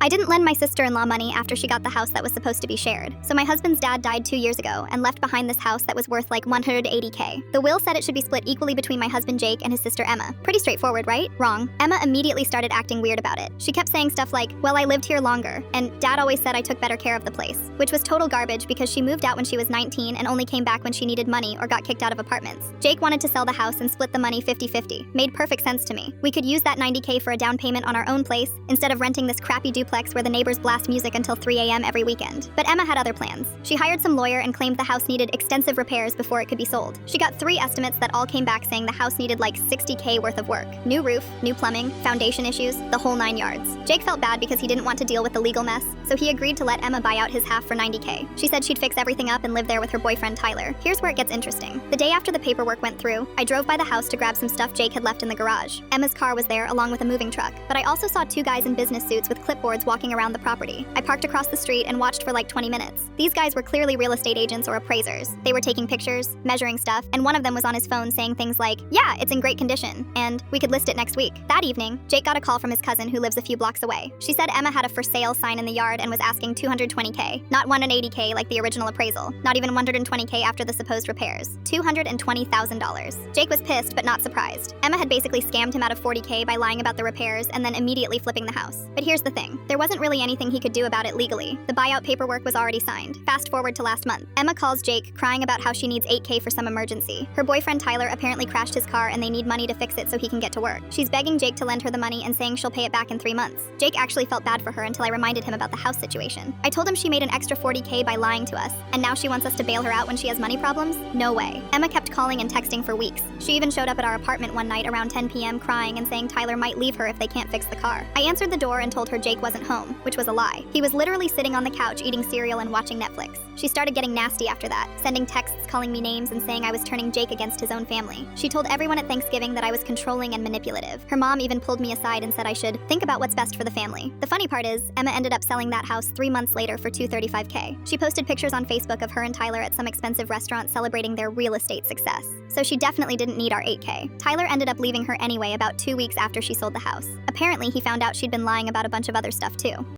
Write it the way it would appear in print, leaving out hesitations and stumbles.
I didn't lend my sister-in-law money after she got the house that was supposed to be shared. So my husband's dad died 2 years ago and left behind this house that was worth like $180K. The will said it should be split equally between my husband Jake and his sister Emma. Pretty straightforward, right? Wrong. Emma immediately started acting weird about it. She kept saying stuff like, well, I lived here longer, and dad always said I took better care of the place, which was total garbage because she moved out when she was 19 and only came back when she needed money or got kicked out of apartments. Jake wanted to sell the house and split the money 50-50. Made perfect sense to me. We could use that $90K for a down payment on our own place instead of renting this crappy duplex where the neighbors blast music until 3 a.m. every weekend. But Emma had other plans. She hired some lawyer and claimed the house needed extensive repairs before it could be sold. She got 3 estimates that all came back saying the house needed like $60K worth of work. New roof, new plumbing, foundation issues, the whole 9 yards. Jake felt bad because he didn't want to deal with the legal mess, so he agreed to let Emma buy out his half for $90K. She said she'd fix everything up and live there with her boyfriend Tyler. Here's where it gets interesting. The day after the paperwork went through, I drove by the house to grab some stuff Jake had left in the garage. Emma's car was there along with a moving truck, but I also saw 2 guys in business suits with clipboards walking around the property. I parked across the street and watched for like 20 minutes. These guys were clearly real estate agents or appraisers. They were taking pictures, measuring stuff, and one of them was on his phone saying things like, yeah, it's in great condition, and we could list it next week. That evening, Jake got a call from his cousin who lives a few blocks away. She said Emma had a for sale sign in the yard and was asking $220K, not $180K like the original appraisal, not even $120K after the supposed repairs. $220,000. Jake was pissed but not surprised. Emma had basically scammed him out of $40K by lying about the repairs and then immediately flipping the house. But here's the thing, there wasn't really anything he could do about it legally. The buyout paperwork was already signed. Fast forward to last month. Emma calls Jake crying about how she needs $8K for some emergency. Her boyfriend Tyler apparently crashed his car and they need money to fix it so he can get to work. She's begging Jake to lend her the money and saying she'll pay it back in 3 months. Jake actually felt bad for her until I reminded him about the house situation. I told him she made an extra $40K by lying to us, and now she wants us to bail her out when she has money problems? No way. Emma kept calling and texting for weeks. She even showed up at our apartment one night around 10 p.m. crying and saying Tyler might leave her if they can't fix the car. I answered the door and told her Jake wasn't home, which was a lie. He was literally sitting on the couch eating cereal and watching Netflix. She started getting nasty after that, sending texts calling me names and saying I was turning Jake against his own family. She told everyone at Thanksgiving that I was controlling and manipulative. Her mom even pulled me aside and said I should think about what's best for the family. The funny part is, Emma ended up selling that house 3 months later for $235K. She posted pictures on Facebook of her and Tyler at some expensive restaurant celebrating their real estate success. So she definitely didn't need our $8K. Tyler ended up leaving her anyway about 2 weeks after she sold the house. Apparently, he found out she'd been lying about a bunch of other stuff too.